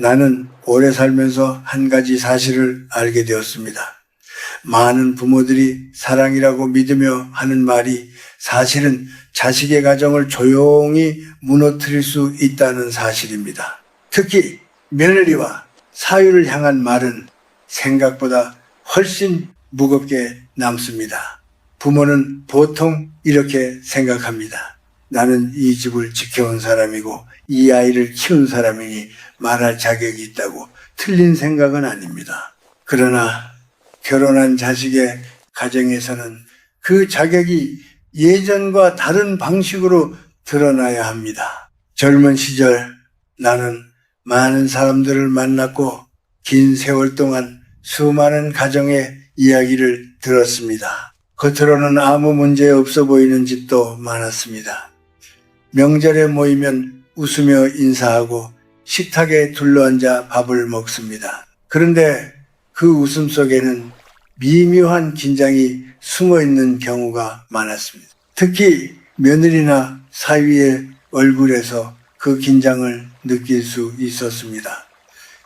나는 오래 살면서 한 가지 사실을 알게 되었습니다. 많은 부모들이 사랑이라고 믿으며 하는 말이 사실은 자식의 가정을 조용히 무너뜨릴 수 있다는 사실입니다. 특히 며느리와 사위를 향한 말은 생각보다 훨씬 무겁게 남습니다. 부모는 보통 이렇게 생각합니다. 나는 이 집을 지켜온 사람이고 이 아이를 키운 사람이니 말할 자격이 있다고. 틀린 생각은 아닙니다. 그러나 결혼한 자식의 가정에서는 그 자격이 예전과 다른 방식으로 드러나야 합니다. 젊은 시절 나는 많은 사람들을 만났고 긴 세월 동안 수많은 가정의 이야기를 들었습니다. 겉으로는 아무 문제 없어 보이는 집도 많았습니다. 명절에 모이면 웃으며 인사하고 식탁에 둘러앉아 밥을 먹습니다. 그런데 그 웃음 속에는 미묘한 긴장이 숨어 있는 경우가 많았습니다. 특히 며느리나 사위의 얼굴에서 그 긴장을 느낄 수 있었습니다.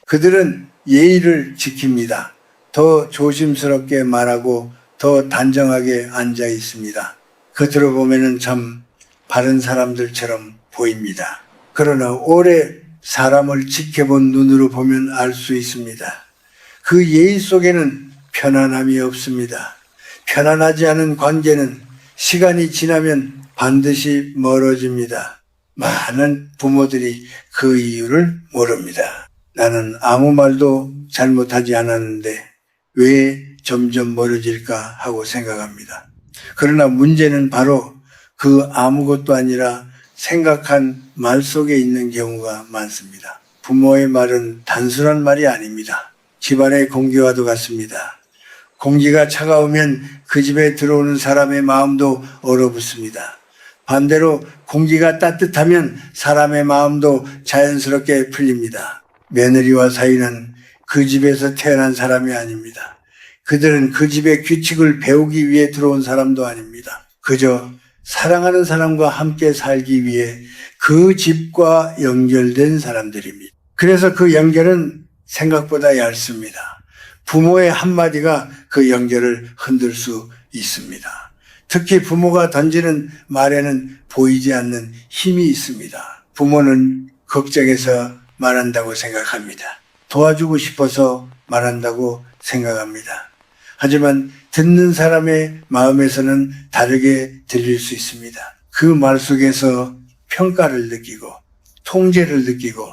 그들은 예의를 지킵니다. 더 조심스럽게 말하고 더 단정하게 앉아 있습니다. 겉으로 보면은 참 바른 사람들처럼 보입니다. 그러나 오래 사람을 지켜본 눈으로 보면 알 수 있습니다. 그 예의 속에는 편안함이 없습니다. 편안하지 않은 관계는 시간이 지나면 반드시 멀어집니다. 많은 부모들이 그 이유를 모릅니다. 나는 아무 말도 잘못하지 않았는데 왜 점점 멀어질까 하고 생각합니다. 그러나 문제는 바로 그 아무것도 아니라 생각한 말 속에 있는 경우가 많습니다. 부모의 말은 단순한 말이 아닙니다. 집안의 공기와도 같습니다. 공기가 차가우면 그 집에 들어오는 사람의 마음도 얼어붙습니다. 반대로 공기가 따뜻하면 사람의 마음도 자연스럽게 풀립니다. 며느리와 사위는 그 집에서 태어난 사람이 아닙니다. 그들은 그 집의 규칙을 배우기 위해 들어온 사람도 아닙니다. 그저 사랑하는 사람과 함께 살기 위해 그 집과 연결된 사람들입니다. 그래서 그 연결은 생각보다 얇습니다. 부모의 한마디가 그 연결을 흔들 수 있습니다. 특히 부모가 던지는 말에는 보이지 않는 힘이 있습니다. 부모는 걱정해서 말한다고 생각합니다. 도와주고 싶어서 말한다고 생각합니다. 하지만 듣는 사람의 마음에서는 다르게 들릴 수 있습니다. 그 말 속에서 평가를 느끼고 통제를 느끼고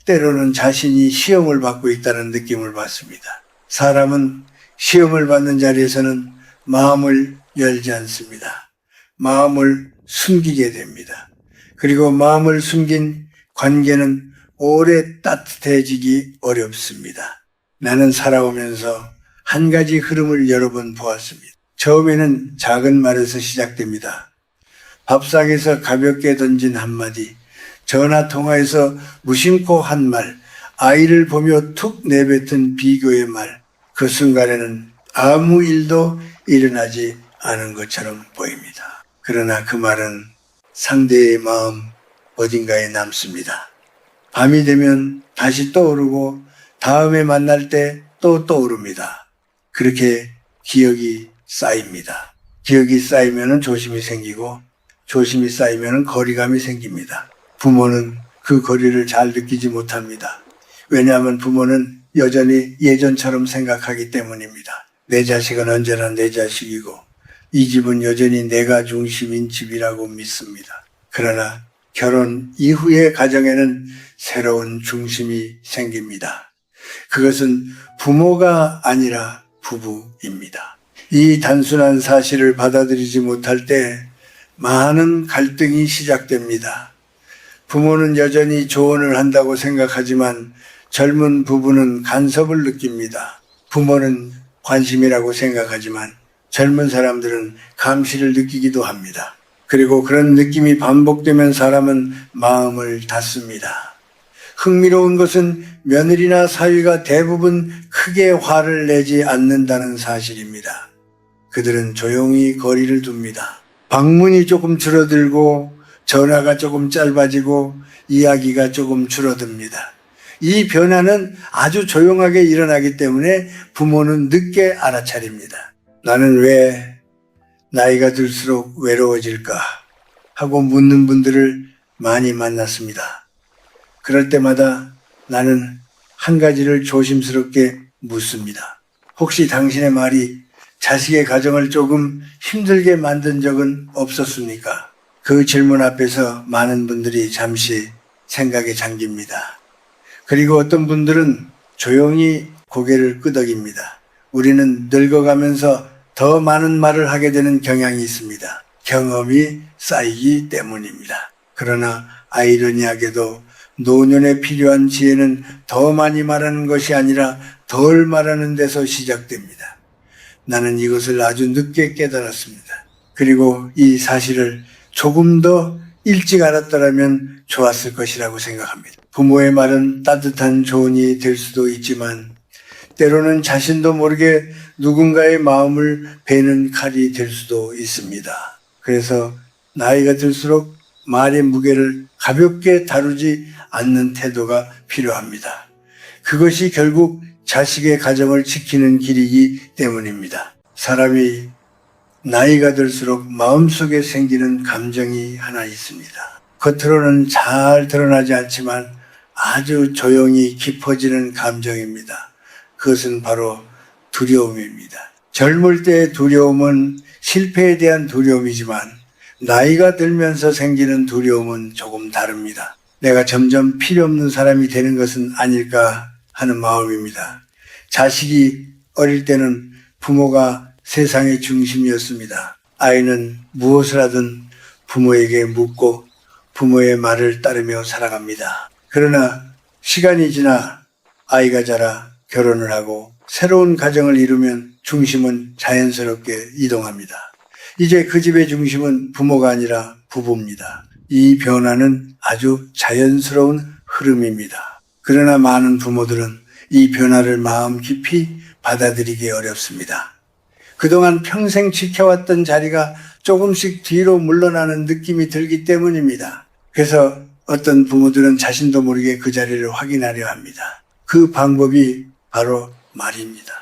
때로는 자신이 시험을 받고 있다는 느낌을 받습니다. 사람은 시험을 받는 자리에서는 마음을 열지 않습니다. 마음을 숨기게 됩니다. 그리고 마음을 숨긴 관계는 오래 따뜻해지기 어렵습니다. 나는 살아오면서 한 가지 흐름을 여러 번 보았습니다. 처음에는 작은 말에서 시작됩니다. 밥상에서 가볍게 던진 한마디, 전화통화에서 무심코 한 말, 아이를 보며 툭 내뱉은 비교의 말, 그 순간에는 아무 일도 일어나지 않은 것처럼 보입니다. 그러나 그 말은 상대의 마음 어딘가에 남습니다. 밤이 되면 다시 떠오르고 다음에 만날 때 또 떠오릅니다. 그렇게 기억이 쌓입니다. 기억이 쌓이면 조심이 생기고 조심이 쌓이면 거리감이 생깁니다. 부모는 그 거리를 잘 느끼지 못합니다. 왜냐하면 부모는 여전히 예전처럼 생각하기 때문입니다. 내 자식은 언제나 내 자식이고 이 집은 여전히 내가 중심인 집이라고 믿습니다. 그러나 결혼 이후의 가정에는 새로운 중심이 생깁니다. 그것은 부모가 아니라 부부입니다. 이 단순한 사실을 받아들이지 못할 때 많은 갈등이 시작됩니다. 부모는 여전히 조언을 한다고 생각하지만 젊은 부부는 간섭을 느낍니다. 부모는 관심이라고 생각하지만 젊은 사람들은 감시를 느끼기도 합니다. 그리고 그런 느낌이 반복되면 사람은 마음을 닫습니다. 흥미로운 것은 며느리나 사위가 대부분 크게 화를 내지 않는다는 사실입니다. 그들은 조용히 거리를 둡니다. 방문이 조금 줄어들고 전화가 조금 짧아지고 이야기가 조금 줄어듭니다. 이 변화는 아주 조용하게 일어나기 때문에 부모는 늦게 알아차립니다. 나는 왜 나이가 들수록 외로워질까 하고 묻는 분들을 많이 만났습니다. 그럴 때마다 나는 한 가지를 조심스럽게 묻습니다. 혹시 당신의 말이 자식의 가정을 조금 힘들게 만든 적은 없었습니까? 그 질문 앞에서 많은 분들이 잠시 생각에 잠깁니다. 그리고 어떤 분들은 조용히 고개를 끄덕입니다. 우리는 늙어가면서 더 많은 말을 하게 되는 경향이 있습니다. 경험이 쌓이기 때문입니다. 그러나 아이러니하게도 노년에 필요한 지혜는 더 많이 말하는 것이 아니라 덜 말하는 데서 시작됩니다. 나는 이것을 아주 늦게 깨달았습니다. 그리고 이 사실을 조금 더 일찍 알았더라면 좋았을 것이라고 생각합니다. 부모의 말은 따뜻한 조언이 될 수도 있지만 때로는 자신도 모르게 누군가의 마음을 베는 칼이 될 수도 있습니다. 그래서 나이가 들수록 말의 무게를 가볍게 다루지 않는 태도가 필요합니다. 그것이 결국 자식의 가정을 지키는 길이기 때문입니다. 사람이 나이가 들수록 마음속에 생기는 감정이 하나 있습니다. 겉으로는 잘 드러나지 않지만 아주 조용히 깊어지는 감정입니다. 그것은 바로 두려움입니다. 젊을 때의 두려움은 실패에 대한 두려움이지만 나이가 들면서 생기는 두려움은 조금 다릅니다. 내가 점점 필요 없는 사람이 되는 것은 아닐까 하는 마음입니다. 자식이 어릴 때는 부모가 세상의 중심이었습니다. 아이는 무엇을 하든 부모에게 묻고 부모의 말을 따르며 살아갑니다. 그러나 시간이 지나 아이가 자라 결혼을 하고 새로운 가정을 이루면 중심은 자연스럽게 이동합니다. 이제 그 집의 중심은 부모가 아니라 부부입니다. 이 변화는 아주 자연스러운 흐름입니다. 그러나 많은 부모들은 이 변화를 마음 깊이 받아들이기 어렵습니다. 그동안 평생 지켜왔던 자리가 조금씩 뒤로 물러나는 느낌이 들기 때문입니다. 그래서 어떤 부모들은 자신도 모르게 그 자리를 확인하려 합니다. 그 방법이 바로 말입니다.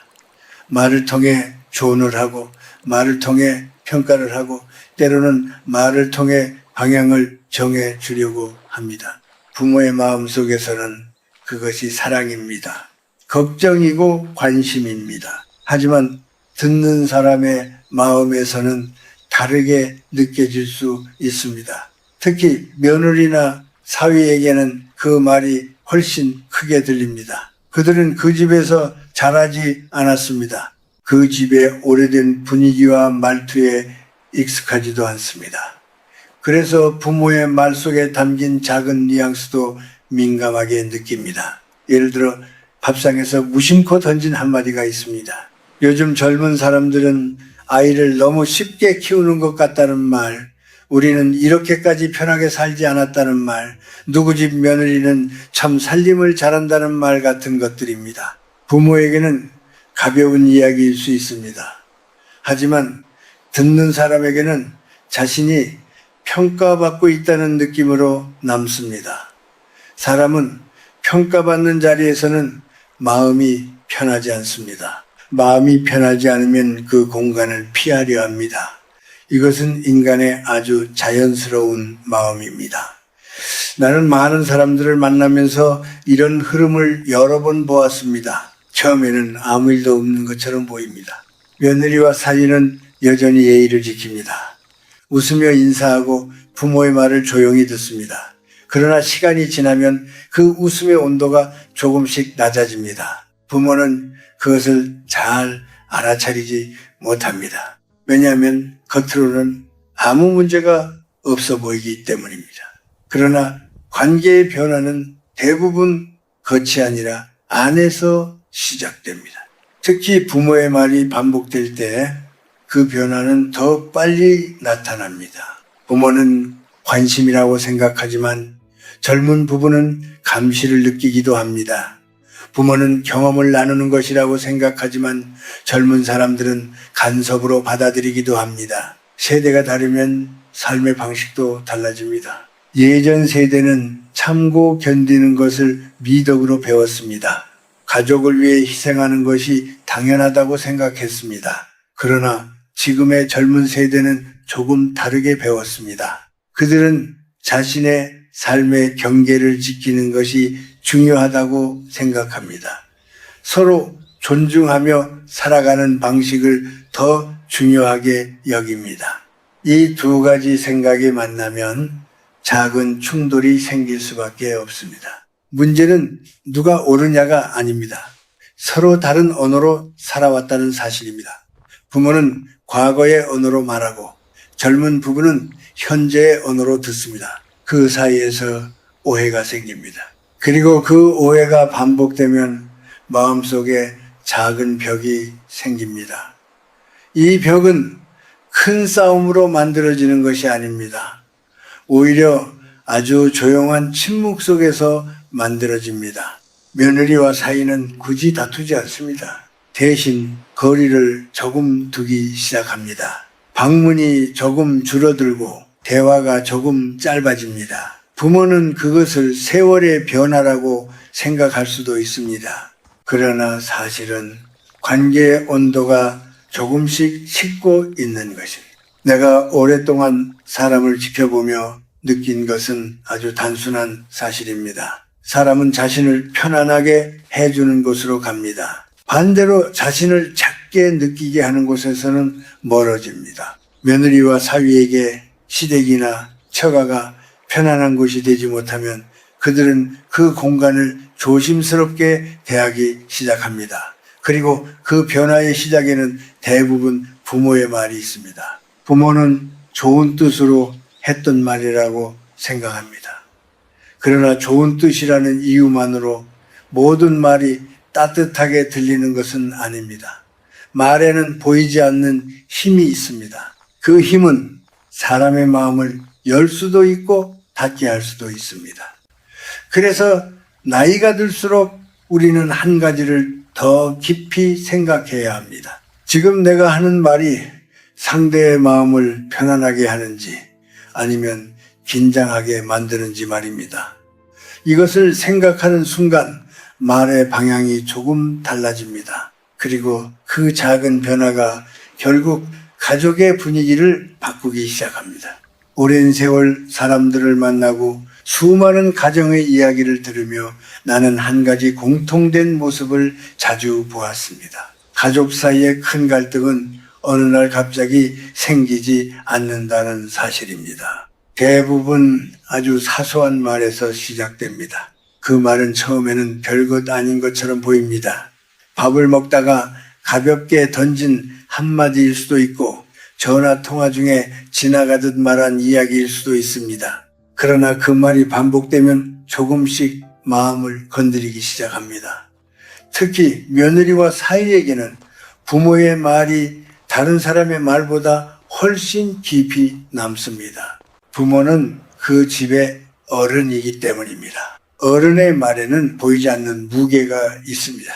말을 통해 조언을 하고 말을 통해 평가를 하고 때로는 말을 통해 방향을 정해 주려고 합니다. 부모의 마음속에서는 그것이 사랑입니다. 걱정이고 관심입니다. 하지만 듣는 사람의 마음에서는 다르게 느껴질 수 있습니다. 특히 며느리나 사위에게는 그 말이 훨씬 크게 들립니다. 그들은 그 집에서 자라지 않았습니다. 그 집의 오래된 분위기와 말투에 익숙하지도 않습니다. 그래서 부모의 말 속에 담긴 작은 뉘앙스도 민감하게 느낍니다. 예를 들어 밥상에서 무심코 던진 한마디가 있습니다. 요즘 젊은 사람들은 아이를 너무 쉽게 키우는 것 같다는 말, 우리는 이렇게까지 편하게 살지 않았다는 말, 누구 집 며느리는 참 살림을 잘한다는 말 같은 것들입니다. 부모에게는 가벼운 이야기일 수 있습니다. 하지만 듣는 사람에게는 자신이 평가받고 있다는 느낌으로 남습니다. 사람은 평가받는 자리에서는 마음이 편하지 않습니다. 마음이 편하지 않으면 그 공간을 피하려 합니다. 이것은 인간의 아주 자연스러운 마음입니다. 나는 많은 사람들을 만나면서 이런 흐름을 여러 번 보았습니다. 처음에는 아무 일도 없는 것처럼 보입니다. 며느리와 사위는 여전히 예의를 지킵니다. 웃으며 인사하고 부모의 말을 조용히 듣습니다. 그러나 시간이 지나면 그 웃음의 온도가 조금씩 낮아집니다. 부모는 그것을 잘 알아차리지 못합니다. 왜냐하면 겉으로는 아무 문제가 없어 보이기 때문입니다. 그러나 관계의 변화는 대부분 겉이 아니라 안에서 시작됩니다. 특히 부모의 말이 반복될 때 그 변화는 더 빨리 나타납니다. 부모는 관심이라고 생각하지만 젊은 부부는 감시를 느끼기도 합니다. 부모는 경험을 나누는 것이라고 생각하지만 젊은 사람들은 간섭으로 받아들이기도 합니다. 세대가 다르면 삶의 방식도 달라집니다. 예전 세대는 참고 견디는 것을 미덕으로 배웠습니다. 가족을 위해 희생하는 것이 당연하다고 생각했습니다. 그러나 지금의 젊은 세대는 조금 다르게 배웠습니다. 그들은 자신의 삶의 경계를 지키는 것이 중요하다고 생각합니다. 서로 존중하며 살아가는 방식을 더 중요하게 여깁니다. 이 두 가지 생각이 만나면 작은 충돌이 생길 수밖에 없습니다. 문제는 누가 옳으냐가 아닙니다. 서로 다른 언어로 살아왔다는 사실입니다. 부모는 과거의 언어로 말하고 젊은 부부는 현재의 언어로 듣습니다. 그 사이에서 오해가 생깁니다. 그리고 그 오해가 반복되면 마음속에 작은 벽이 생깁니다. 이 벽은 큰 싸움으로 만들어지는 것이 아닙니다. 오히려 아주 조용한 침묵 속에서 만들어집니다. 며느리와 사이는 굳이 다투지 않습니다. 대신 거리를 조금 두기 시작합니다. 방문이 조금 줄어들고 대화가 조금 짧아집니다. 부모는 그것을 세월의 변화라고 생각할 수도 있습니다. 그러나 사실은 관계의 온도가 조금씩 식고 있는 것입니다. 내가 오랫동안 사람을 지켜보며 느낀 것은 아주 단순한 사실입니다. 사람은 자신을 편안하게 해주는 곳으로 갑니다. 반대로 자신을 작게 느끼게 하는 곳에서는 멀어집니다. 며느리와 사위에게 시댁이나 처가가 편안한 곳이 되지 못하면 그들은 그 공간을 조심스럽게 대하기 시작합니다. 그리고 그 변화의 시작에는 대부분 부모의 말이 있습니다. 부모는 좋은 뜻으로 했던 말이라고 생각합니다. 그러나 좋은 뜻이라는 이유만으로 모든 말이 따뜻하게 들리는 것은 아닙니다. 말에는 보이지 않는 힘이 있습니다. 그 힘은 사람의 마음을 열 수도 있고 닫게 할 수도 있습니다. 그래서 나이가 들수록 우리는 한 가지를 더 깊이 생각해야 합니다. 지금 내가 하는 말이 상대의 마음을 편안하게 하는지 아니면 긴장하게 만드는지 말입니다. 이것을 생각하는 순간 말의 방향이 조금 달라집니다. 그리고 그 작은 변화가 결국 가족의 분위기를 바꾸기 시작합니다. 오랜 세월 사람들을 만나고 수많은 가정의 이야기를 들으며 나는 한 가지 공통된 모습을 자주 보았습니다. 가족 사이의 큰 갈등은 어느 날 갑자기 생기지 않는다는 사실입니다. 대부분 아주 사소한 말에서 시작됩니다. 그 말은 처음에는 별것 아닌 것처럼 보입니다. 밥을 먹다가 가볍게 던진 한마디일 수도 있고 전화 통화 중에 지나가듯 말한 이야기일 수도 있습니다. 그러나 그 말이 반복되면 조금씩 마음을 건드리기 시작합니다. 특히 며느리와 사위에게는 부모의 말이 다른 사람의 말보다 훨씬 깊이 남습니다. 부모는 그 집의 어른이기 때문입니다. 어른의 말에는 보이지 않는 무게가 있습니다.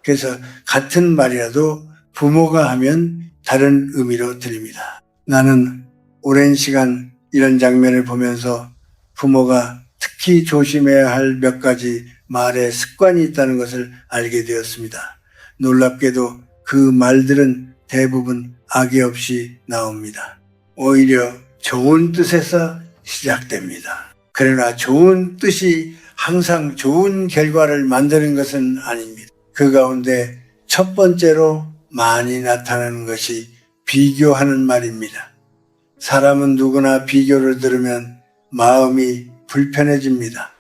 그래서 같은 말이라도 부모가 하면 다른 의미로 들립니다. 나는 오랜 시간 이런 장면을 보면서 부모가 특히 조심해야 할 몇 가지 말의 습관이 있다는 것을 알게 되었습니다. 놀랍게도 그 말들은 대부분 악의 없이 나옵니다. 오히려 좋은 뜻에서 시작됩니다. 그러나 좋은 뜻이 항상 좋은 결과를 만드는 것은 아닙니다. 그 가운데 첫 번째로 많이 나타나는 것이 비교하는 말입니다. 사람은 누구나 비교를 들으면 마음이 불편해집니다.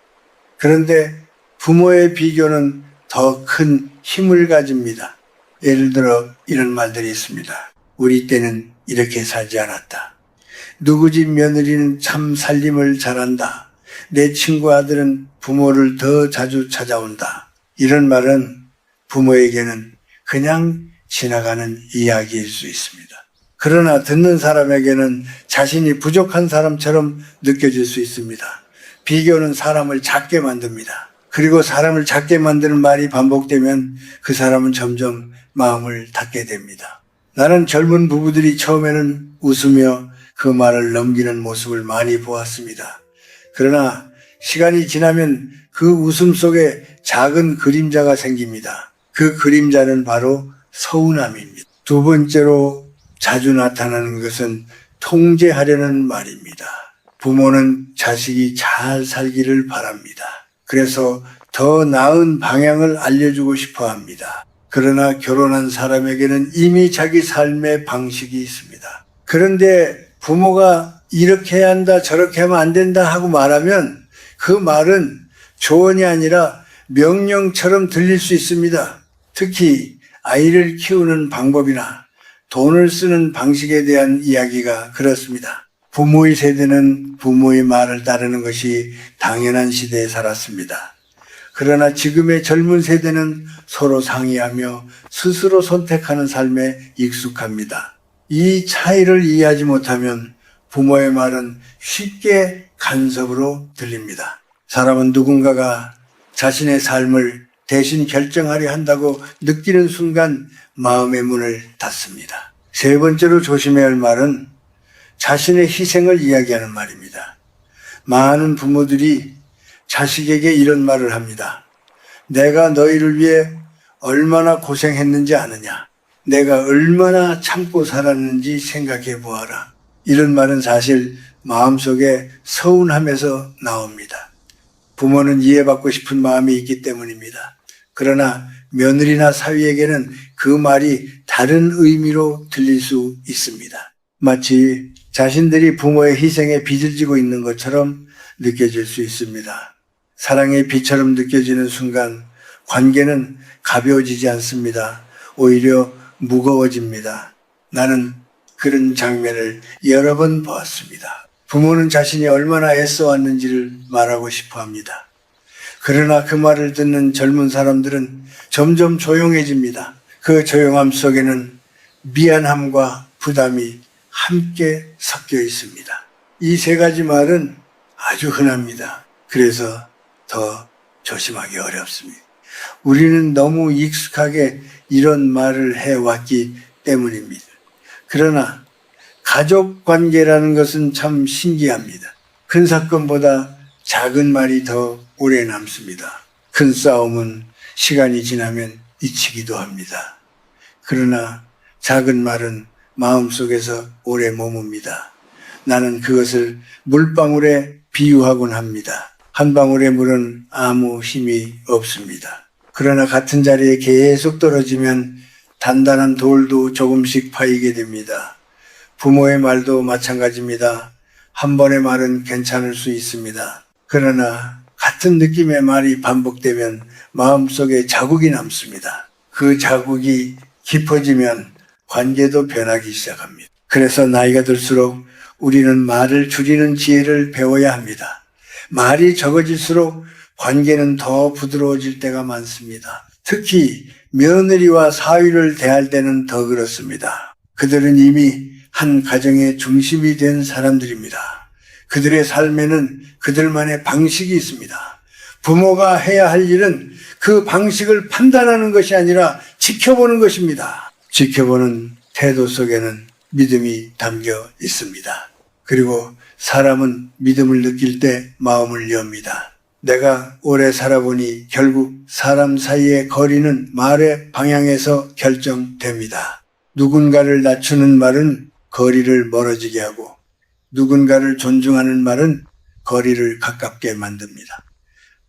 그런데 부모의 비교는 더 큰 힘을 가집니다. 예를 들어 이런 말들이 있습니다. 우리 때는 이렇게 살지 않았다. 누구 집 며느리는 참 살림을 잘한다. 내 친구 아들은 부모를 더 자주 찾아온다. 이런 말은 부모에게는 그냥 지나가는 이야기일 수 있습니다. 그러나 듣는 사람에게는 자신이 부족한 사람처럼 느껴질 수 있습니다. 비교는 사람을 작게 만듭니다. 그리고 사람을 작게 만드는 말이 반복되면 그 사람은 점점 마음을 닫게 됩니다. 나는 젊은 부부들이 처음에는 웃으며 그 말을 넘기는 모습을 많이 보았습니다. 그러나 시간이 지나면 그 웃음 속에 작은 그림자가 생깁니다. 그 그림자는 바로 서운함입니다. 두 번째로 자주 나타나는 것은 통제하려는 말입니다. 부모는 자식이 잘 살기를 바랍니다. 그래서 더 나은 방향을 알려주고 싶어 합니다. 그러나 결혼한 사람에게는 이미 자기 삶의 방식이 있습니다. 그런데 부모가 이렇게 해야 한다, 저렇게 하면 안 된다 하고 말하면 그 말은 조언이 아니라 명령처럼 들릴 수 있습니다. 특히 아이를 키우는 방법이나 돈을 쓰는 방식에 대한 이야기가 그렇습니다. 부모의 세대는 부모의 말을 따르는 것이 당연한 시대에 살았습니다. 그러나 지금의 젊은 세대는 서로 상의하며 스스로 선택하는 삶에 익숙합니다. 이 차이를 이해하지 못하면 부모의 말은 쉽게 간섭으로 들립니다. 사람은 누군가가 자신의 삶을 대신 결정하려 한다고 느끼는 순간 마음의 문을 닫습니다. 세 번째로 조심해야 할 말은 자신의 희생을 이야기하는 말입니다. 많은 부모들이 자식에게 이런 말을 합니다. 내가 너희를 위해 얼마나 고생했는지 아느냐? 내가 얼마나 참고 살았는지 생각해 보아라. 이런 말은 사실 마음속에 서운함에서 나옵니다. 부모는 이해받고 싶은 마음이 있기 때문입니다. 그러나 며느리나 사위에게는 그 말이 다른 의미로 들릴 수 있습니다. 마치 자신들이 부모의 희생에 빚을 지고 있는 것처럼 느껴질 수 있습니다. 사랑의 빛처럼 느껴지는 순간 관계는 가벼워지지 않습니다. 오히려 무거워집니다. 나는 그런 장면을 여러 번 보았습니다. 부모는 자신이 얼마나 애써왔는지를 말하고 싶어 합니다. 그러나 그 말을 듣는 젊은 사람들은 점점 조용해집니다. 그 조용함 속에는 미안함과 부담이 함께 섞여 있습니다. 이 세 가지 말은 아주 흔합니다. 그래서 더 조심하기 어렵습니다. 우리는 너무 익숙하게 이런 말을 해왔기 때문입니다. 그러나 가족 관계라는 것은 참 신기합니다. 큰 사건보다 작은 말이 더 오래 남습니다. 큰 싸움은 시간이 지나면 잊히기도 합니다. 그러나 작은 말은 마음속에서 오래 머뭅니다. 나는 그것을 물방울에 비유하곤 합니다. 한 방울의 물은 아무 힘이 없습니다. 그러나 같은 자리에 계속 떨어지면 단단한 돌도 조금씩 파이게 됩니다. 부모의 말도 마찬가지입니다. 한 번의 말은 괜찮을 수 있습니다. 그러나 같은 느낌의 말이 반복되면 마음속에 자국이 남습니다. 그 자국이 깊어지면 관계도 변하기 시작합니다. 그래서 나이가 들수록 우리는 말을 줄이는 지혜를 배워야 합니다. 말이 적어질수록 관계는 더 부드러워질 때가 많습니다. 특히 며느리와 사위를 대할 때는 더 그렇습니다. 그들은 이미 한 가정의 중심이 된 사람들입니다. 그들의 삶에는 그들만의 방식이 있습니다. 부모가 해야 할 일은 그 방식을 판단하는 것이 아니라 지켜보는 것입니다. 지켜보는 태도 속에는 믿음이 담겨 있습니다. 그리고 사람은 믿음을 느낄 때 마음을 엽니다. 내가 오래 살아보니 결국 사람 사이의 거리는 말의 방향에서 결정됩니다. 누군가를 낮추는 말은 거리를 멀어지게 하고 누군가를 존중하는 말은 거리를 가깝게 만듭니다.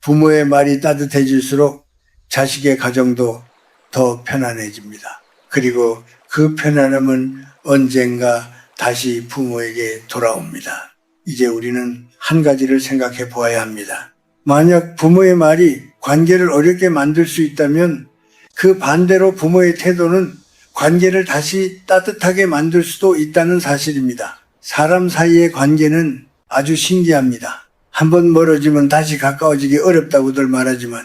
부모의 말이 따뜻해질수록 자식의 가정도 더 편안해집니다. 그리고 그 편안함은 언젠가 다시 부모에게 돌아옵니다. 이제 우리는 한 가지를 생각해 보아야 합니다. 만약 부모의 말이 관계를 어렵게 만들 수 있다면 그 반대로 부모의 태도는 관계를 다시 따뜻하게 만들 수도 있다는 사실입니다. 사람 사이의 관계는 아주 신기합니다. 한번 멀어지면 다시 가까워지기 어렵다고들 말하지만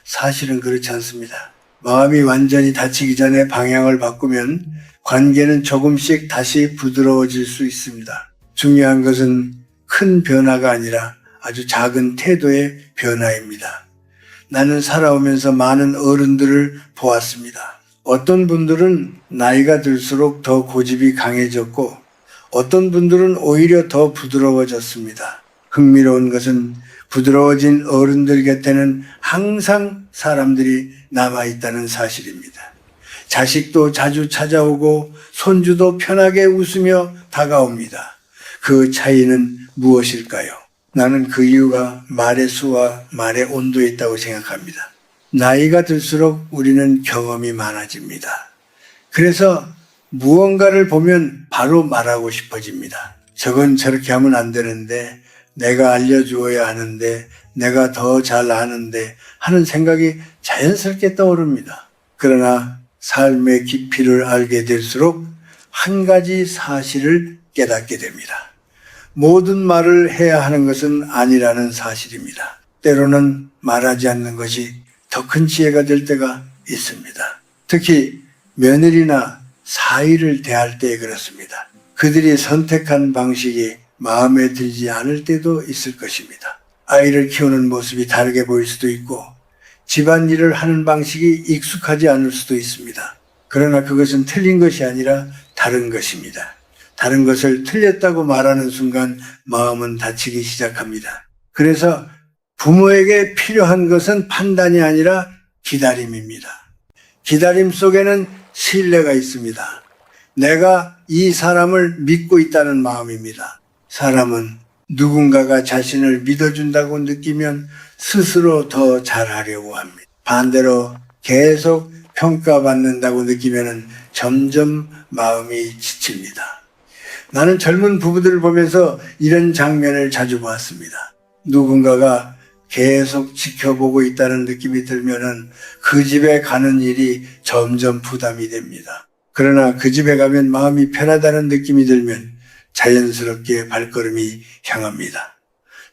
사실은 그렇지 않습니다. 마음이 완전히 다치기 전에 방향을 바꾸면 관계는 조금씩 다시 부드러워질 수 있습니다. 중요한 것은 큰 변화가 아니라 아주 작은 태도의 변화입니다. 나는 살아오면서 많은 어른들을 보았습니다. 어떤 분들은 나이가 들수록 더 고집이 강해졌고 어떤 분들은 오히려 더 부드러워졌습니다. 흥미로운 것은 부드러워진 어른들 곁에는 항상 사람들이 남아있다는 사실입니다. 자식도 자주 찾아오고 손주도 편하게 웃으며 다가옵니다. 그 차이는 무엇일까요? 나는 그 이유가 말의 수와 말의 온도에 있다고 생각합니다. 나이가 들수록 우리는 경험이 많아집니다. 그래서 무언가를 보면 바로 말하고 싶어집니다. 저건 저렇게 하면 안 되는데, 내가 알려주어야 하는데, 내가 더 잘 아는데 하는 생각이 자연스럽게 떠오릅니다. 그러나 삶의 깊이를 알게 될수록 한 가지 사실을 깨닫게 됩니다. 모든 말을 해야 하는 것은 아니라는 사실입니다. 때로는 말하지 않는 것이 더 큰 지혜가 될 때가 있습니다. 특히 며느리나 사위를 대할 때 그렇습니다. 그들이 선택한 방식이 마음에 들지 않을 때도 있을 것입니다. 아이를 키우는 모습이 다르게 보일 수도 있고 집안일을 하는 방식이 익숙하지 않을 수도 있습니다. 그러나 그것은 틀린 것이 아니라 다른 것입니다. 다른 것을 틀렸다고 말하는 순간 마음은 다치기 시작합니다. 그래서 부모에게 필요한 것은 판단이 아니라 기다림입니다. 기다림 속에는 신뢰가 있습니다. 내가 이 사람을 믿고 있다는 마음입니다. 사람은 누군가가 자신을 믿어준다고 느끼면 스스로 더 잘하려고 합니다. 반대로 계속 평가받는다고 느끼면 점점 마음이 지칩니다. 나는 젊은 부부들을 보면서 이런 장면을 자주 보았습니다. 누군가가 계속 지켜보고 있다는 느낌이 들면은 그 집에 가는 일이 점점 부담이 됩니다. 그러나 그 집에 가면 마음이 편하다는 느낌이 들면 자연스럽게 발걸음이 향합니다.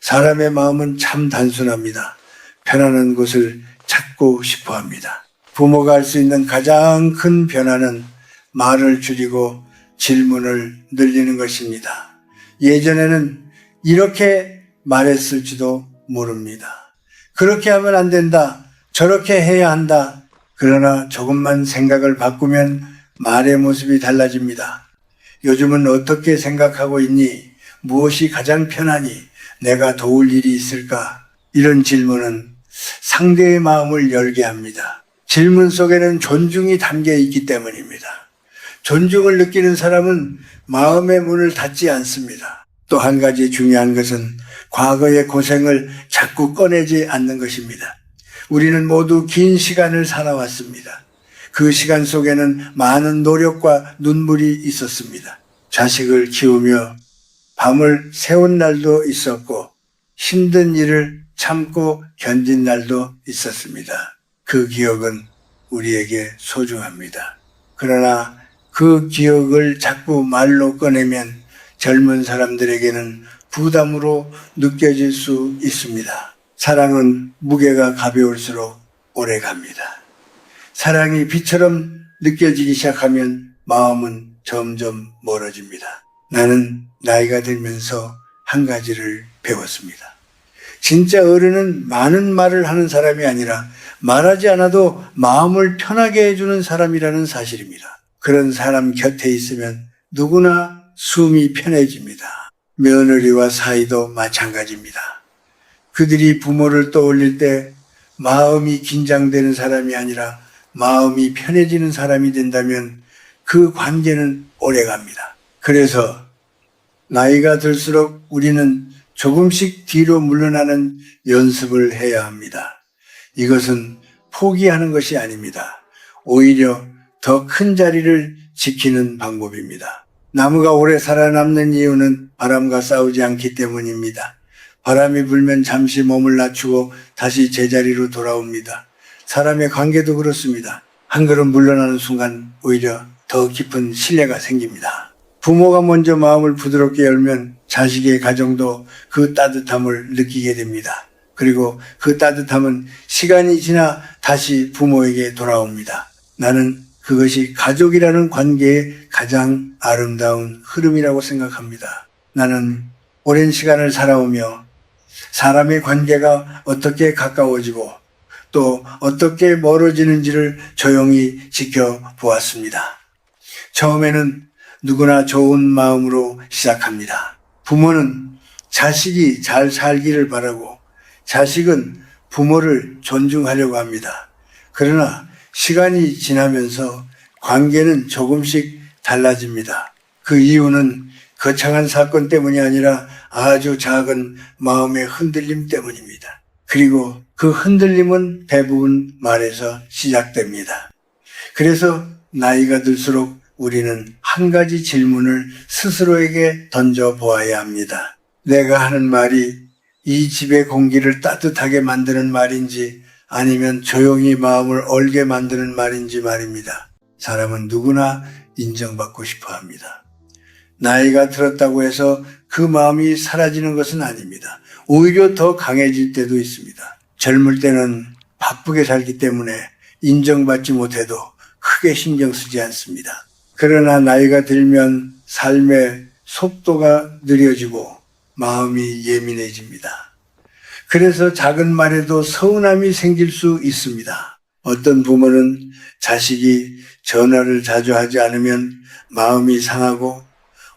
사람의 마음은 참 단순합니다. 편안한 곳을 찾고 싶어 합니다. 부모가 할 수 있는 가장 큰 변화는 말을 줄이고 질문을 늘리는 것입니다. 예전에는 이렇게 말했을지도 모릅니다. 그렇게 하면 안 된다. 저렇게 해야 한다. 그러나 조금만 생각을 바꾸면 말의 모습이 달라집니다. 요즘은 어떻게 생각하고 있니? 무엇이 가장 편하니? 내가 도울 일이 있을까? 이런 질문은 상대의 마음을 열게 합니다. 질문 속에는 존중이 담겨 있기 때문입니다. 존중을 느끼는 사람은 마음의 문을 닫지 않습니다. 또 한 가지 중요한 것은 과거의 고생을 자꾸 꺼내지 않는 것입니다. 우리는 모두 긴 시간을 살아왔습니다. 그 시간 속에는 많은 노력과 눈물이 있었습니다. 자식을 키우며 밤을 새운 날도 있었고 힘든 일을 참고 견딘 날도 있었습니다. 그 기억은 우리에게 소중합니다. 그러나 그 기억을 자꾸 말로 꺼내면 젊은 사람들에게는 부담으로 느껴질 수 있습니다. 사랑은 무게가 가벼울수록 오래 갑니다. 사랑이 비처럼 느껴지기 시작하면 마음은 점점 멀어집니다. 나는 나이가 들면서 한 가지를 배웠습니다. 진짜 어른은 많은 말을 하는 사람이 아니라 말하지 않아도 마음을 편하게 해주는 사람이라는 사실입니다. 그런 사람 곁에 있으면 누구나 숨이 편해집니다. 며느리와 사이도 마찬가지입니다. 그들이 부모를 떠올릴 때 마음이 긴장되는 사람이 아니라 마음이 편해지는 사람이 된다면 그 관계는 오래갑니다. 그래서 나이가 들수록 우리는 조금씩 뒤로 물러나는 연습을 해야 합니다. 이것은 포기하는 것이 아닙니다. 오히려 더 큰 자리를 지키는 방법입니다. 나무가 오래 살아남는 이유는 바람과 싸우지 않기 때문입니다. 바람이 불면 잠시 몸을 낮추고 다시 제자리로 돌아옵니다. 사람의 관계도 그렇습니다. 한 걸음 물러나는 순간 오히려 더 깊은 신뢰가 생깁니다. 부모가 먼저 마음을 부드럽게 열면 자식의 가정도 그 따뜻함을 느끼게 됩니다. 그리고 그 따뜻함은 시간이 지나 다시 부모에게 돌아옵니다. 나는 그것이 가족이라는 관계의 가장 아름다운 흐름이라고 생각합니다. 나는 오랜 시간을 살아오며 사람의 관계가 어떻게 가까워지고 또 어떻게 멀어지는지를 조용히 지켜보았습니다. 처음에는 누구나 좋은 마음으로 시작합니다. 부모는 자식이 잘 살기를 바라고 자식은 부모를 존중하려고 합니다. 그러나 시간이 지나면서 관계는 조금씩 달라집니다. 그 이유는 거창한 사건 때문이 아니라 아주 작은 마음의 흔들림 때문입니다. 그리고 그 흔들림은 대부분 말에서 시작됩니다. 그래서 나이가 들수록 우리는 한 가지 질문을 스스로에게 던져보아야 합니다. 내가 하는 말이 이 집의 공기를 따뜻하게 만드는 말인지 아니면 조용히 마음을 얼게 만드는 말인지 말입니다. 사람은 누구나 인정받고 싶어 합니다. 나이가 들었다고 해서 그 마음이 사라지는 것은 아닙니다. 오히려 더 강해질 때도 있습니다. 젊을 때는 바쁘게 살기 때문에 인정받지 못해도 크게 신경 쓰지 않습니다. 그러나 나이가 들면 삶의 속도가 느려지고 마음이 예민해집니다. 그래서 작은 말에도 서운함이 생길 수 있습니다. 어떤 부모는 자식이 전화를 자주 하지 않으면 마음이 상하고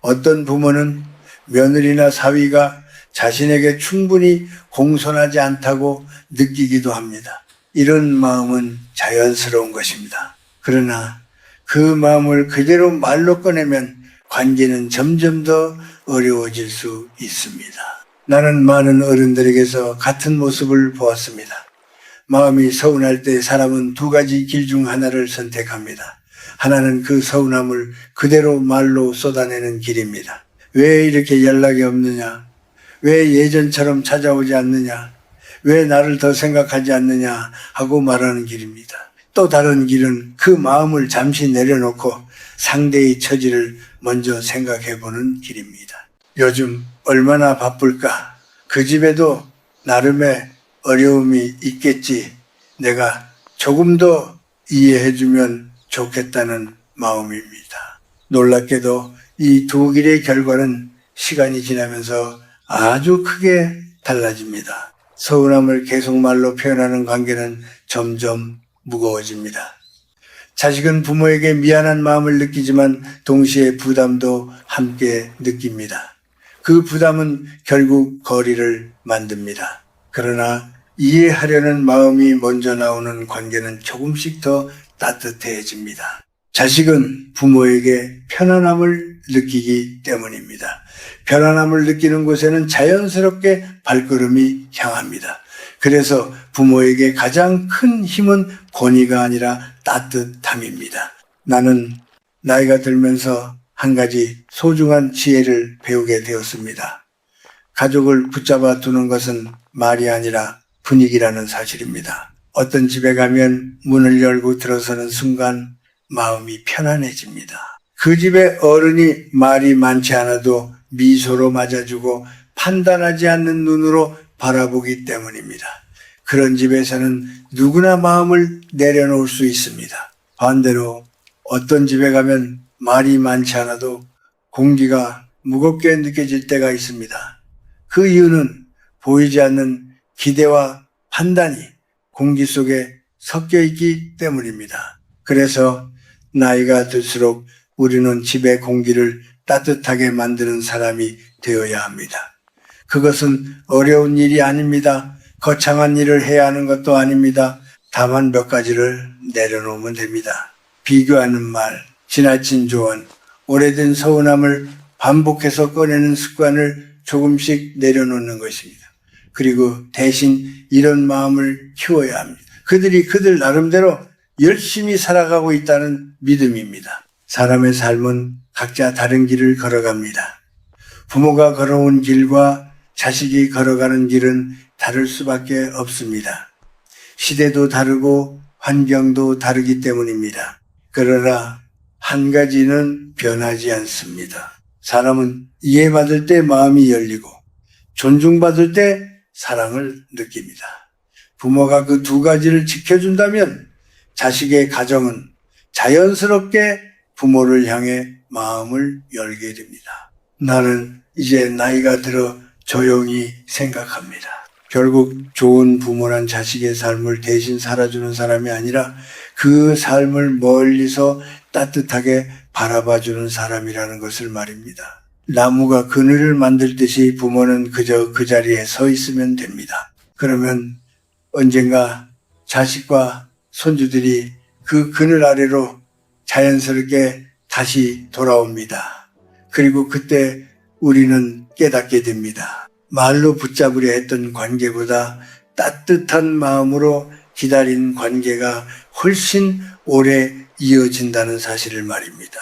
어떤 부모는 며느리나 사위가 자신에게 충분히 공손하지 않다고 느끼기도 합니다. 이런 마음은 자연스러운 것입니다. 그러나 그 마음을 그대로 말로 꺼내면 관계는 점점 더 어려워질 수 있습니다. 나는 많은 어른들에게서 같은 모습을 보았습니다. 마음이 서운할 때 사람은 두 가지 길 중 하나를 선택합니다. 하나는 그 서운함을 그대로 말로 쏟아내는 길입니다. 왜 이렇게 연락이 없느냐? 왜 예전처럼 찾아오지 않느냐? 왜 나를 더 생각하지 않느냐? 하고 말하는 길입니다. 또 다른 길은 그 마음을 잠시 내려놓고 상대의 처지를 먼저 생각해 보는 길입니다. 요즘 얼마나 바쁠까? 그 집에도 나름의 어려움이 있겠지. 내가 조금 더 이해해주면 좋겠다는 마음입니다. 놀랍게도 이 두 길의 결과는 시간이 지나면서 아주 크게 달라집니다. 서운함을 계속 말로 표현하는 관계는 점점 무거워집니다. 자식은 부모에게 미안한 마음을 느끼지만 동시에 부담도 함께 느낍니다. 그 부담은 결국 거리를 만듭니다. 그러나 이해하려는 마음이 먼저 나오는 관계는 조금씩 더 따뜻해집니다. 자식은 부모에게 편안함을 느끼기 때문입니다. 편안함을 느끼는 곳에는 자연스럽게 발걸음이 향합니다. 그래서 부모에게 가장 큰 힘은 권위가 아니라 따뜻함입니다. 나는 나이가 들면서 한 가지 소중한 지혜를 배우게 되었습니다. 가족을 붙잡아 두는 것은 말이 아니라 분위기라는 사실입니다. 어떤 집에 가면 문을 열고 들어서는 순간 마음이 편안해집니다. 그 집에 어른이 말이 많지 않아도 미소로 맞아주고 판단하지 않는 눈으로 바라보기 때문입니다. 그런 집에서는 누구나 마음을 내려놓을 수 있습니다. 반대로 어떤 집에 가면 말이 많지 않아도 공기가 무겁게 느껴질 때가 있습니다. 그 이유는 보이지 않는 기대와 판단이 공기 속에 섞여 있기 때문입니다. 그래서 나이가 들수록 우리는 집의 공기를 따뜻하게 만드는 사람이 되어야 합니다. 그것은 어려운 일이 아닙니다. 거창한 일을 해야 하는 것도 아닙니다. 다만 몇 가지를 내려놓으면 됩니다. 비교하는 말, 지나친 조언, 오래된 서운함을 반복해서 꺼내는 습관을 조금씩 내려놓는 것입니다. 그리고 대신 이런 마음을 키워야 합니다. 그들이 그들 나름대로 열심히 살아가고 있다는 믿음입니다. 사람의 삶은 각자 다른 길을 걸어갑니다. 부모가 걸어온 길과 자식이 걸어가는 길은 다를 수밖에 없습니다. 시대도 다르고 환경도 다르기 때문입니다. 그러나 한 가지는 변하지 않습니다. 사람은 이해받을 때 마음이 열리고 존중받을 때 사랑을 느낍니다. 부모가 그 두 가지를 지켜준다면 자식의 가정은 자연스럽게 부모를 향해 마음을 열게 됩니다. 나는 이제 나이가 들어 조용히 생각합니다. 결국 좋은 부모란 자식의 삶을 대신 살아주는 사람이 아니라 그 삶을 멀리서 따뜻하게 바라봐주는 사람이라는 것을 말입니다. 나무가 그늘을 만들 듯이 부모는 그저 그 자리에 서 있으면 됩니다. 그러면 언젠가 자식과 손주들이 그 그늘 아래로 자연스럽게 다시 돌아옵니다. 그리고 그때 우리는 깨닫게 됩니다. 말로 붙잡으려 했던 관계보다 따뜻한 마음으로 기다린 관계가 훨씬 오래 이어진다는 사실을 말입니다.